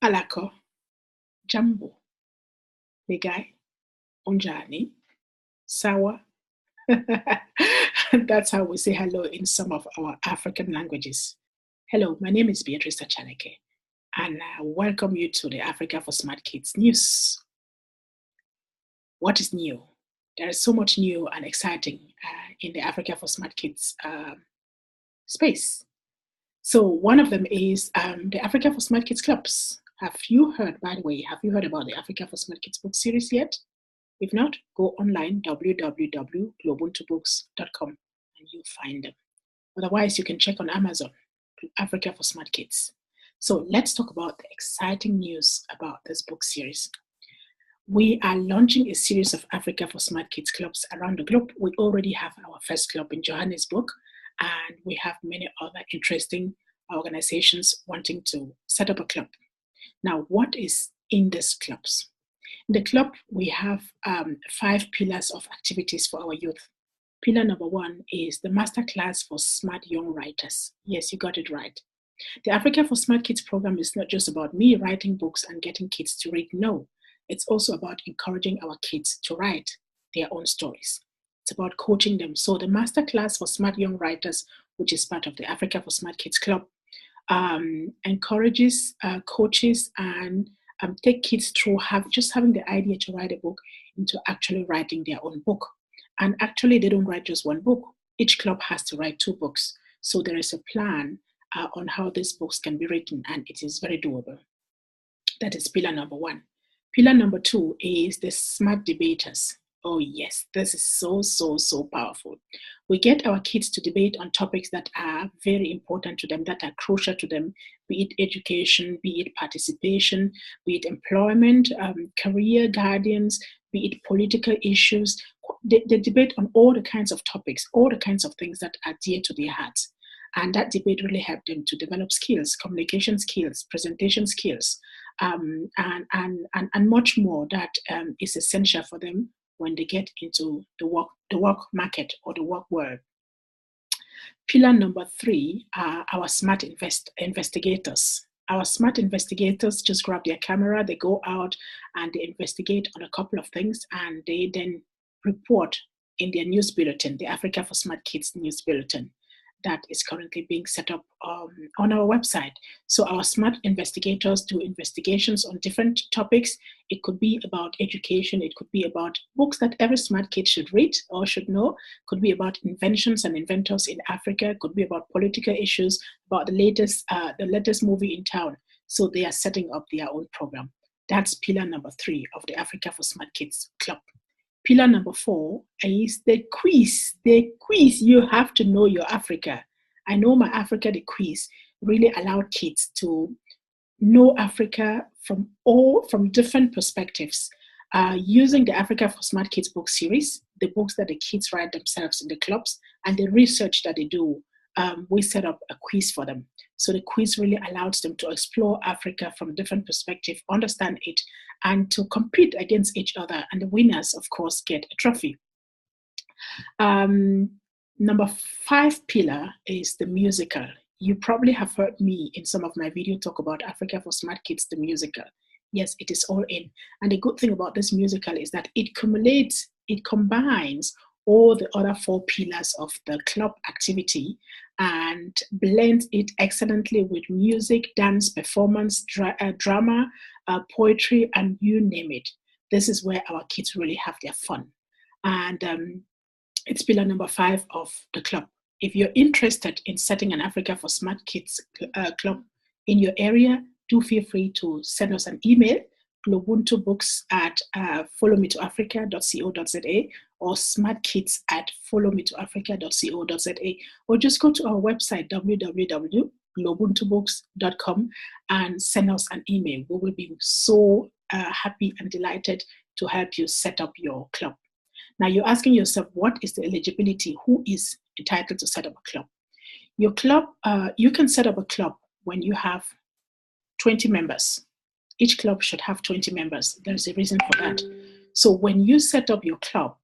Alako, Jambo, Legai, Unjani, Sawa. That's how we say hello in some of our African languages. Hello, my name is Beatrice Achaleke, and I welcome you to the Africa for Smart Kids news. What is new? There is so much new and exciting in the Africa for Smart Kids space. So one of them is the Africa for Smart Kids clubs. Have you heard, by the way, have you heard about the Africa for Smart Kids book series yet? If not, go online, www.globuntubooks.com, and you'll find them. Otherwise, you can check on Amazon, Africa for Smart Kids. So let's talk about the exciting news about this book series. We are launching a series of Africa for Smart Kids clubs around the globe. We already have our first club in Johannesburg, and we have many other interesting organizations wanting to set up a club. Now, what is in these clubs? In the club, we have 5 pillars of activities for our youth. Pillar number 1 is the masterclass for smart young writers. Yes, you got it right. The Africa for Smart Kids program is not just about me writing books and getting kids to read. No, it's also about encouraging our kids to write their own stories. It's about coaching them. So the masterclass for smart young writers, which is part of the Africa for Smart Kids club, encourages coaches and take kids through having the idea to write a book into actually writing their own book. And actually, they don't write just one book. Each club has to write 2 books. So there is a plan on how these books can be written, and it is very doable. That is pillar number 1. Pillar number 2 is the smart debaters. Oh yes, this is so powerful. We get our kids to debate on topics that are very important to them, that are crucial to them, be it education, be it participation, be it employment, career guidance, be it political issues. They debate on all the kinds of topics, all the kinds of things that are dear to their hearts. And that debate really helped them to develop skills, communication skills, presentation skills, and much more that is essential for them when they get into the work market or the work world. Pillar number 3 are our smart investigators. Our smart investigators just grab their camera, they go out and they investigate on a couple of things, and they then report in their news bulletin, the Africa for Smart Kids news bulletin, that is currently being set up on our website. So our smart investigators do investigations on different topics. It could be about education. It could be about books that every smart kid should read or should know. It could be about inventions and inventors in Africa. It could be about political issues, about the latest movie in town. So they are setting up their own program. That's pillar number 3 of the Africa for Smart Kids Club. Pillar number 4 is the quiz. The quiz, you have to know your Africa. I know my Africa, the quiz really allowed kids to know Africa from different perspectives. Using the Africa for Smart Kids book series, the books that the kids write themselves in the clubs, and the research that they do, we set up a quiz for them. So the quiz really allows them to explore Africa from a different perspective, understand it, and to compete against each other. And the winners, of course, get a trophy. Number 5 pillar is the musical. You probably have heard me in some of my videos talk about Africa for Smart Kids, the musical. Yes, it is all in. And the good thing about this musical is that it combines all the other 4 pillars of the club activity and blends it excellently with music, dance, performance, drama, poetry, and you name it. This is where our kids really have their fun. And it's pillar number 5 of the club. If you're interested in setting an Africa for Smart Kids club in your area, do feel free to send us an email, globuntubooks@followmetoafrica.co.za or smartkids@followmetoafrica.co.za, or just go to our website, www.globuntubooks.com, and send us an email. We will be so happy and delighted to help you set up your club. Now you're asking yourself, what is the eligibility? Who is entitled to set up a club? Your club, you can set up a club when you have 20 members. Each club should have 20 members. There's a reason for that. So when you set up your club,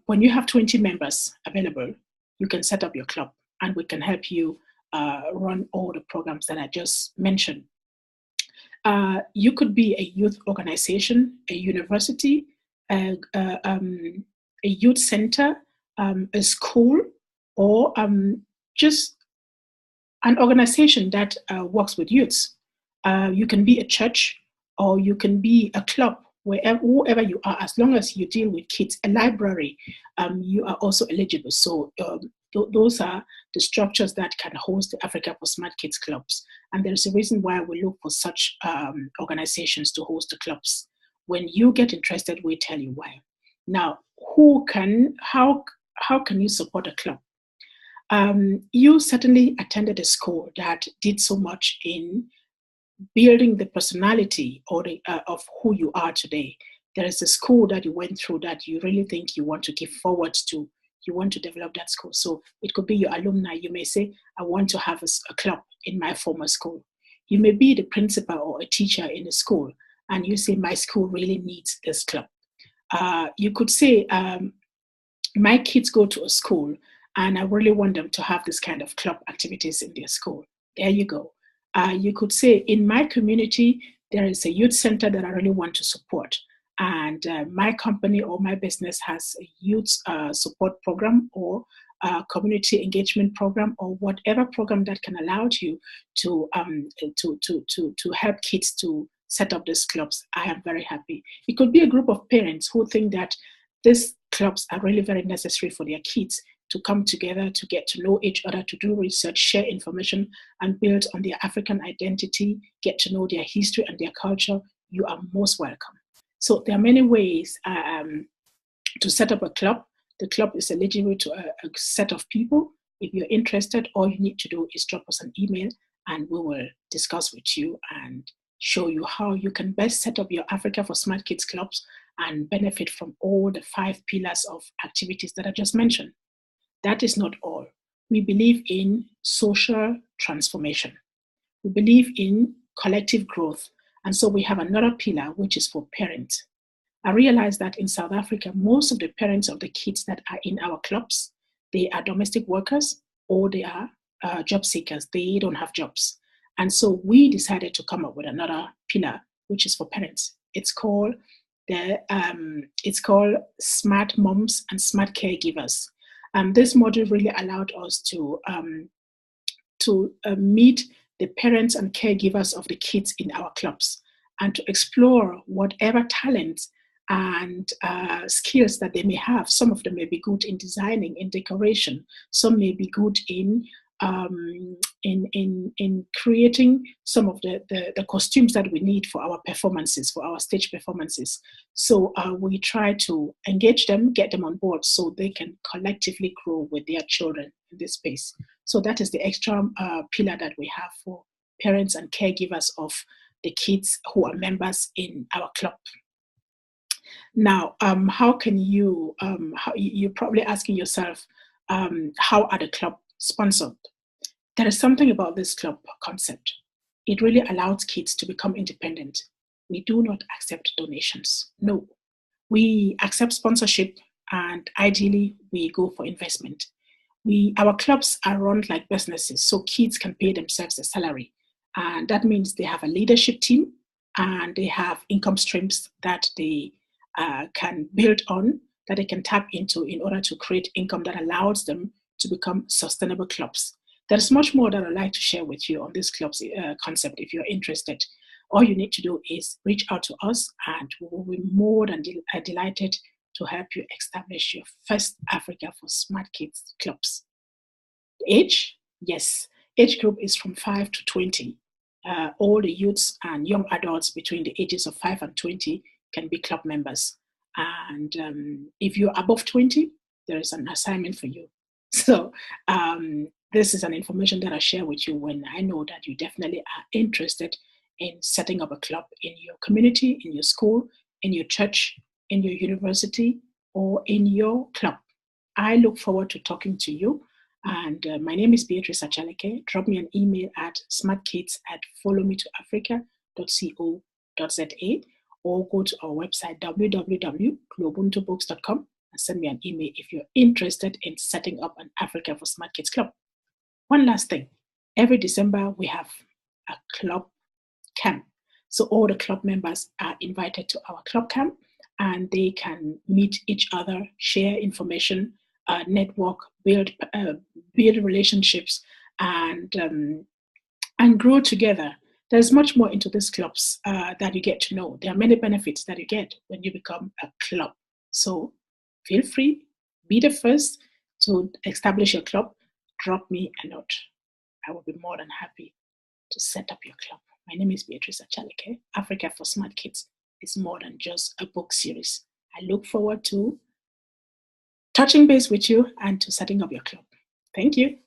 when you have 20 members available, you can set up your club and we can help you run all the programs that I just mentioned. You could be a youth organization, a university, a, a youth center, a school, or just an organization that works with youths. You can be a church, or you can be a club, whoever you are, as long as you deal with kids. A library, you are also eligible. So those are the structures that can host the Africa for Smart Kids clubs. And there's a reason why we look for such organizations to host the clubs. When you get interested, we tell you why. Now, how can you support a club? You certainly attended a school that did so much in building the personality of who you are today. There is a school that you went through that you really think you want to give forward to. You want to develop that school. So it could be your alumni. You may say, I want to have a club in my former school. You may be the principal or a teacher in a school, and you say, my school really needs this club. You could say, my kids go to a school and I really want them to have this kind of club activities in their school. There you go. You could say, in my community, there is a youth center that I really want to support. And my company or my business has a youth support program or community engagement program, or whatever program that can allow you to help kids to set up these clubs. I am very happy. It could be a group of parents who think that these clubs are really very necessary for their kids to come together, to get to know each other, to do research, share information, and build on their African identity, get to know their history and their culture. You are most welcome. So there are many ways to set up a club. The club is eligible to a set of people. If you're interested, all you need to do is drop us an email and we will discuss with you and show you how you can best set up your Africa for Smart Kids clubs and benefit from all the 5 pillars of activities that I just mentioned. That is not all. We believe in social transformation. We believe in collective growth. And so we have another pillar, which is for parents. I realize that in South Africa, most of the parents of the kids that are in our clubs, they are domestic workers or they are job seekers. They don't have jobs. And so we decided to come up with another pillar, which is for parents. It's called Smart Moms and Smart Caregivers. This model really allowed us to meet the parents and caregivers of the kids in our clubs and to explore whatever talents and skills that they may have. Some of them may be good in designing, in decoration. Some may be good in creating some of the costumes that we need for our performances, for our stage performances. So we try to engage them, get them on board so they can collectively grow with their children in this space. So that is the extra pillar that we have for parents and caregivers of the kids who are members in our club. Now, how can you, you're probably asking yourself, how are the club sponsored? There is something about this club concept. It really allows kids to become independent. We do not accept donations. No, we accept sponsorship, and ideally we go for investment. Our clubs are run like businesses, so kids can pay themselves a salary. And that means they have a leadership team and they have income streams that they can build on, that they can tap into in order to create income that allows them to become sustainable clubs. There's much more that I'd like to share with you on this club's concept if you're interested. All you need to do is reach out to us and we will be more than delighted to help you establish your first Africa for Smart Kids clubs. Age? Yes. Age group is from 5 to 20. All the youths and young adults between the ages of 5 and 20 can be club members. And if you're above 20, there is an assignment for you. So this is an information that I share with you when I know that you definitely are interested in setting up a club in your community, in your school, in your church, in your university, or in your club. I look forward to talking to you. And my name is Beatrice Achaleke. Drop me an email at smartkids@followmetoafrica.co.za or go to our website www.globuntubooks.com and send me an email if you're interested in setting up an Africa for Smart Kids club. One last thing. Every December, we have a club camp. So all the club members are invited to our club camp, and they can meet each other, share information, network, build relationships, and grow together. There's much more into these clubs that you get to know. There are many benefits that you get when you become a club. So feel free, be the first to establish your club. Drop me a note. I will be more than happy to set up your club. My name is Beatrice Achaleke. Africa for Smart Kids is more than just a book series. I look forward to touching base with you and to setting up your club. Thank you.